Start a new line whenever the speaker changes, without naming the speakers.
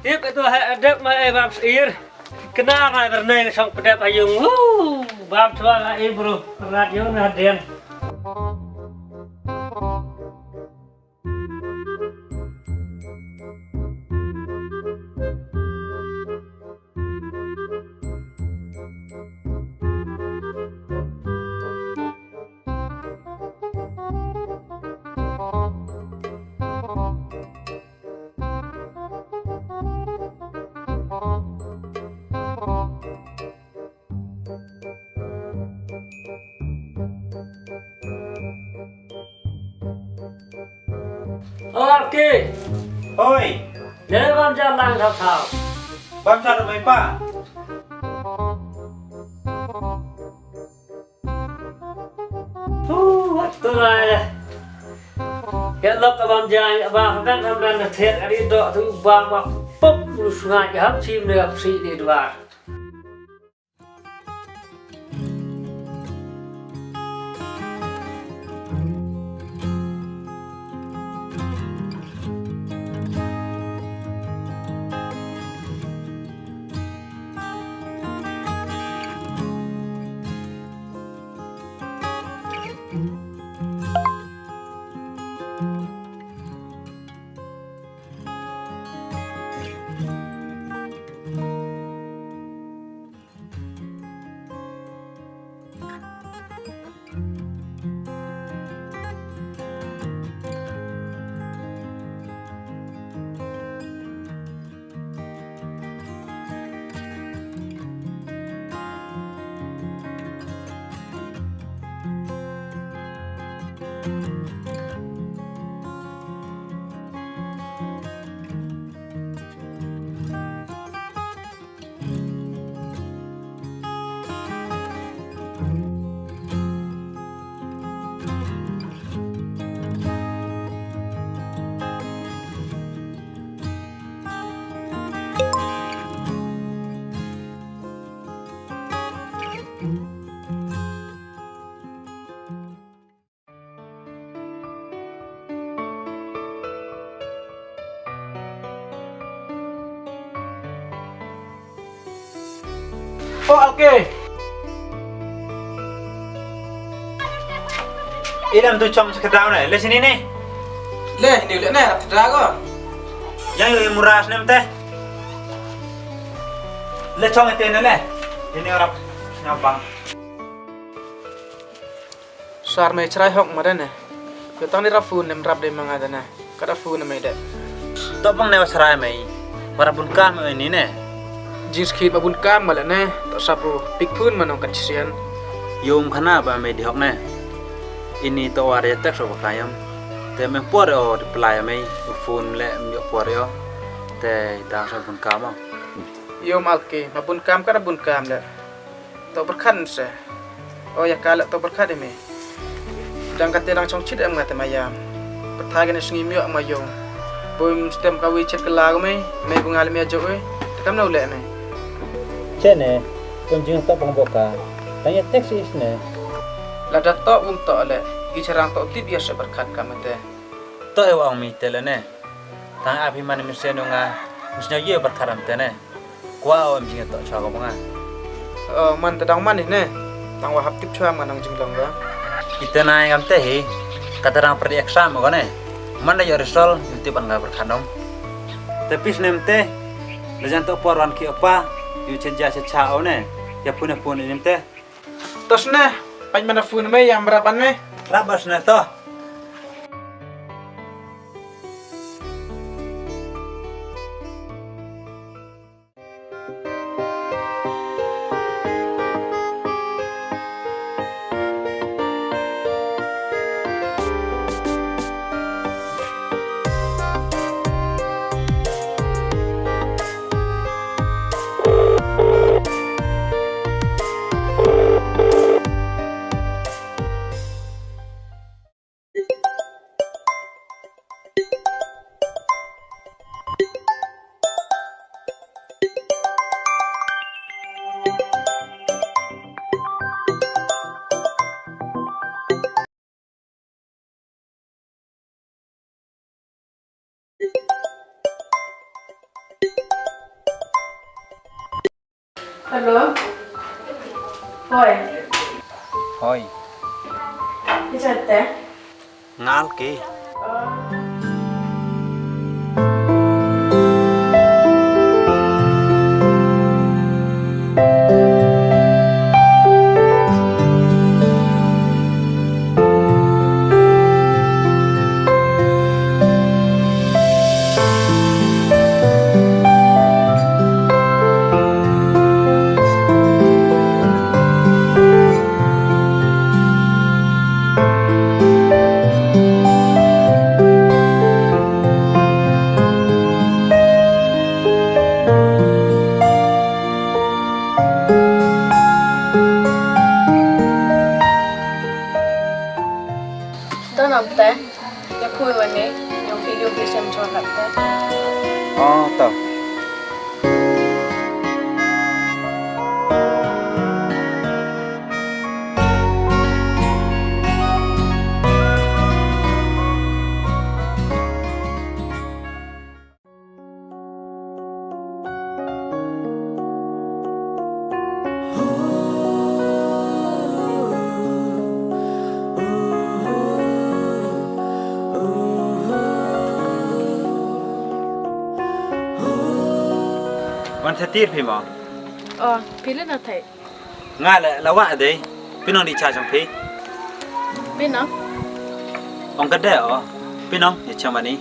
tiếp cái tôi hay đẹp mà em làm sỉ cái na này bên này xong đẹp hay dùng bám cho là em bro rát vô là đen ok
ôi
để bám cho lang thảo thảo
bám sao được mấy pa
tôi này hiện lớp các bám dài bám đang làm là thiệt đi đọ thứ bám mà pop ngay cái hấp chim này hấp xị để đoạt
oh ok ý làm tôi trong cái đau này lên sini nih
Leh, ini lihat nih, tidak kok.
yang yang murah nem teh lên trong cái tên này ini orang nyabang
Suar mai cerai hok mana nih? Kita ni rafun nem rap dem mangada nih. Kada fun nem ide.
to bang newa serai mai warapun kah mai ini nih
Jeans kit babun kam malah nih. Tak sabru pik pun manong kacisian.
yung khana ba mai di hok nih ini to waria tek so bakayam te me poro di pelai mai phone le mi poro te ta sa pun kama
Yom alki, babun kam kada bun kam le. Tak berkan se. Oh ya kala tak berkan demi. Dan kata orang cong cid am ngata mayam. Pertagan ni sungi miok mayong. Boy stem kawi cid kelar mai bungal mi ajo oi. Tekam na ule mai.
chene kunjung to bang boka tanya teks isne
Lada tok tok le. Gicarang tok tip ya se berkat kamate.
to e wang mi tele ne tang abhiman mi se no nga misnya ye berkaram tene kwa om jinga to cha ko banga
Man tedang man ni. Tang wahap tip chua manang jinglong ga.
kita na ngam te hi katarang per exam ko ne man yo result yuti ban ga berkanom tapi snem te lejan to poran ki apa yu cenja se cha o ne ya pune pune nim te
Tos ne, pan mana fun mai yang berapan mai.
rabas ne to
Halo. Hoi.
Hoi.
Bisa teh?
Ngal ki.
Tao nằm teh. Ya kui wane. Yang video kisah macam teh.
Oh, toh. Wan setir phi mo.
Oh, pilih na teh.
Nga la wa dei. Pinong di cha chang phi.
Bina.
Ong ka de o. Pinong di cha mani.